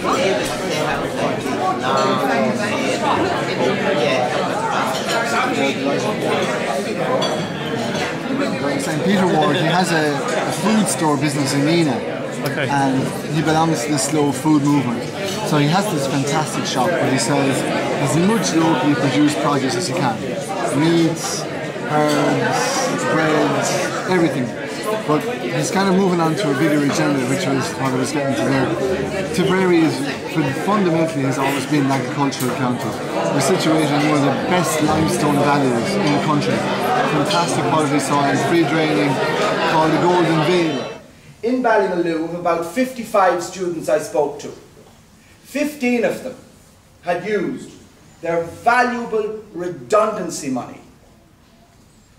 St. Peter Ward, he has a food store business in Nina, and he belongs to the slow food movement. So he has this fantastic shop where he sells as much locally produced produce as he can. Meats, herbs, breads, everything. But he's kind of moving on to a bigger agenda, which was what I was getting to there. Tipperary is fundamentally has always been an agricultural county. We're situated in one of the best limestone valleys in the country. Fantastic quality soil, free draining, called the Golden Vale. In Ballymaloe, of about 55 students I spoke to, 15 of them had used their valuable redundancy money.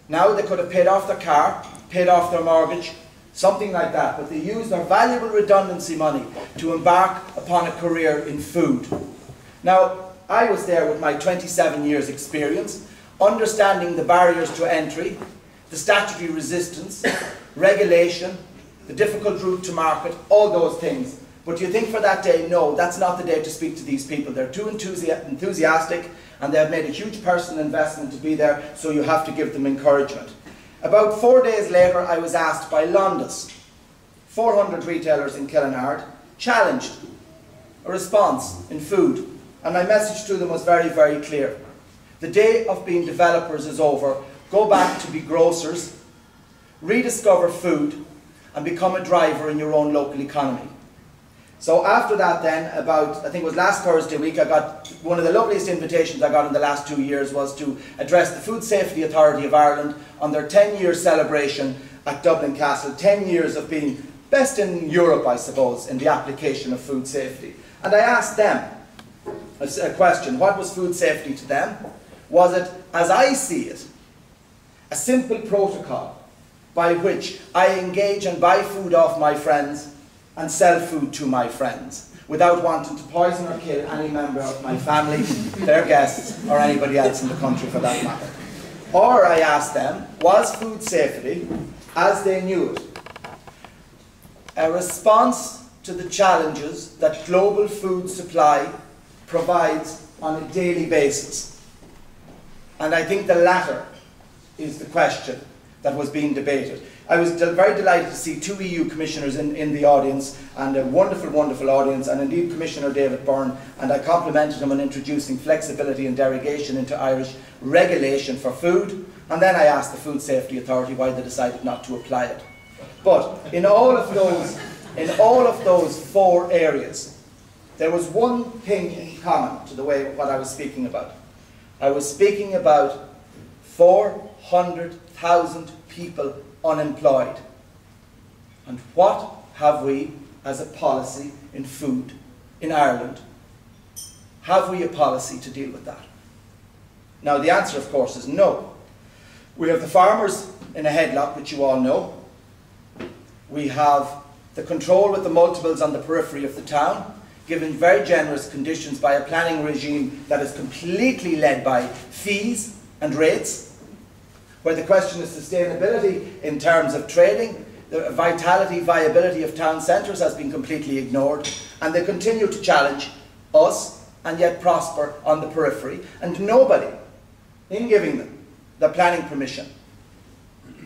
Now they could have paid off their car, paid off their mortgage, something like that, but they used their valuable redundancy money to embark upon a career in food. Now, I was there with my 27 years experience, understanding the barriers to entry, the statutory resistance, regulation, the difficult route to market, all those things. But you think for that day, no, that's not the day to speak to these people. They're too enthusiastic and they have made a huge personal investment to be there, so you have to give them encouragement. About 4 days later, I was asked by Londis, 400 retailers in Ceiluradh, challenged a response in food. And my message to them was very, very clear. The day of being developers is over. Go back to be grocers, rediscover food, and become a driver in your own local economy. So after that then, about, I think it was last Thursday week, I got one of the loveliest invitations I got in the last 2 years was to address the Food Safety Authority of Ireland on their 10-year celebration at Dublin Castle, 10 years of being best in Europe, I suppose, in the application of food safety. And I asked them a question, what was food safety to them? Was it, as I see it, a simple protocol by which I engage and buy food off my friends and sell food to my friends without wanting to poison or kill any member of my family, their guests, or anybody else in the country for that matter? Or I asked them, was food safety, as they knew it, a response to the challenges that global food supply provides on a daily basis? And I think the latter is the question that was being debated. I was very delighted to see 2 EU commissioners in the audience, and a wonderful, wonderful audience, and indeed Commissioner David Byrne, and I complimented him on introducing flexibility and derogation into Irish regulation for food, and then I asked the Food Safety Authority why they decided not to apply it. But in all of those 4 areas, there was one thing in common to the way what I was speaking about. I was speaking about 400,000 people unemployed. And what have we as a policy in food in Ireland? Have we a policy to deal with that? Now the answer, of course, is no. We have the farmers in a headlock, which you all know. We have the control with the multiples on the periphery of the town, given very generous conditions by a planning regime that is completely led by fees and rates, where the question of sustainability in terms of trading, the viability of town centres has been completely ignored, and they continue to challenge us and yet prosper on the periphery, and nobody, in giving them the planning permission,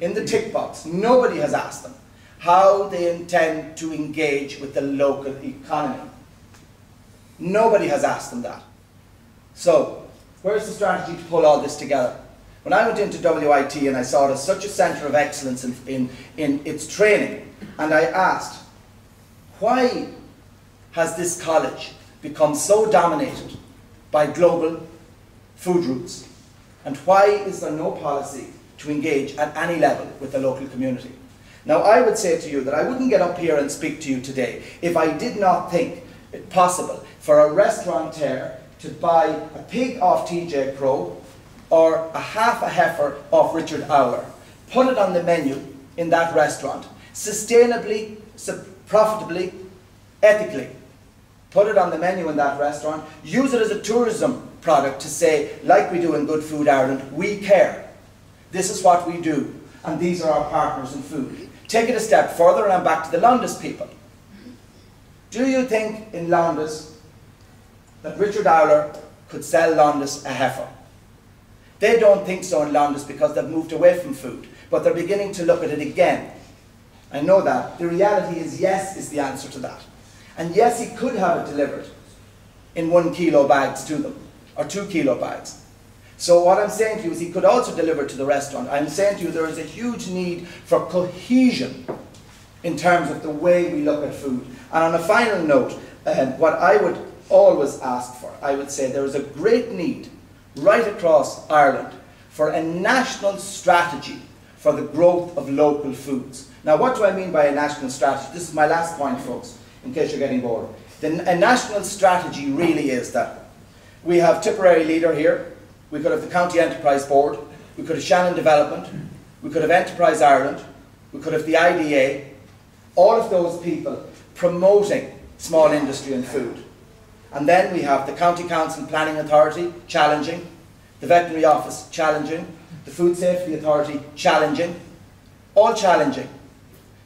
in the tick box, nobody has asked them how they intend to engage with the local economy. Nobody has asked them that. So, where's the strategy to pull all this together? When I went into WIT and I saw it as such a centre of excellence in its training, and I asked, why has this college become so dominated by global food routes? And why is there no policy to engage at any level with the local community? Now I would say to you that I wouldn't get up here and speak to you today if I did not think it possible for a restaurateur to buy a pig off TJ Crowe or a half a heifer off Richard Ower, put it on the menu in that restaurant, sustainably, profitably, ethically, put it on the menu in that restaurant, use it as a tourism product to say, like we do in Good Food Ireland, we care. This is what we do, and these are our partners in food. Take it a step further, and I'm back to the Londis people. Do you think in Lowndes that Richard Owler could sell Lowndes a heifer? They don't think so in Lowndes because they've moved away from food, but they're beginning to look at it again. I know that. The reality is yes is the answer to that. And yes, he could have it delivered in 1 kilo bags to them, or 2 kilo bags. So what I'm saying to you is he could also deliver to the restaurant. I'm saying to you there is a huge need for cohesion in terms of the way we look at food. And on a final note, what I would always ask for, I would say there is a great need right across Ireland for a national strategy for the growth of local foods. Now, what do I mean by a national strategy? This is my last point, folks, in case you're getting bored. A national strategy really is that we have Tipperary Leader here, we could have the County Enterprise Board, we could have Shannon Development, we could have Enterprise Ireland, we could have the IDA, all of those people promoting small industry and food. And then we have the County Council Planning Authority challenging, the Veterinary Office challenging, the Food Safety Authority challenging, all challenging.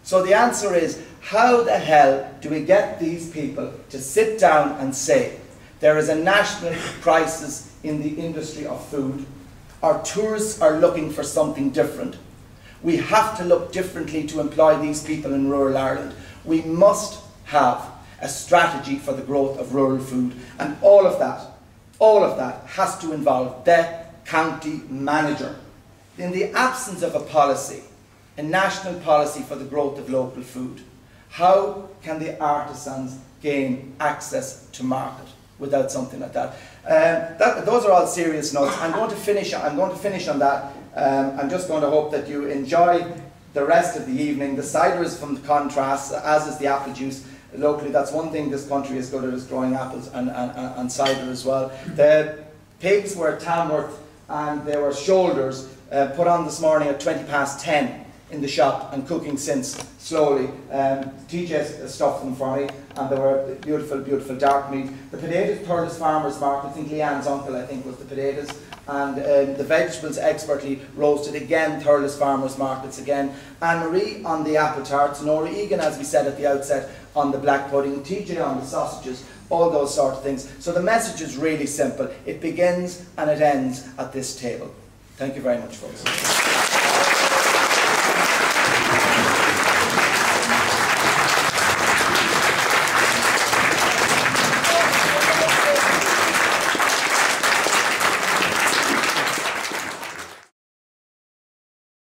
So the answer is, how the hell do we get these people to sit down and say, there is a national crisis in the industry of food, our tourists are looking for something different, we have to look differently to employ these people in rural Ireland, we must have a strategy for the growth of rural food, and all of that has to involve the county manager. In the absence of a policy, a national policy for the growth of local food, how can the artisans gain access to market without something like that? Those are all serious notes. I'm going to finish on that. I'm just going to hope that you enjoy the rest of the evening. The cider is from the contrast, as is the apple juice. Locally, that's one thing this country is good at, is growing apples and cider as well. The pigs were Tamworth and they were shoulders put on this morning at 10:20 in the shop and cooking since slowly. TJ stuffed them for me and they were beautiful, beautiful dark meat. The potatoes, Thurles Farmers Market, I think Leanne's uncle, I think, was the potatoes. And the vegetables expertly roasted, again Thurles Farmers Markets again. Anne-Marie on the apple tarts, Nora Egan, as we said at the outset, on the black pudding, TJ on the sausages, all those sort of things. So the message is really simple. It begins and it ends at this table. Thank you very much, folks.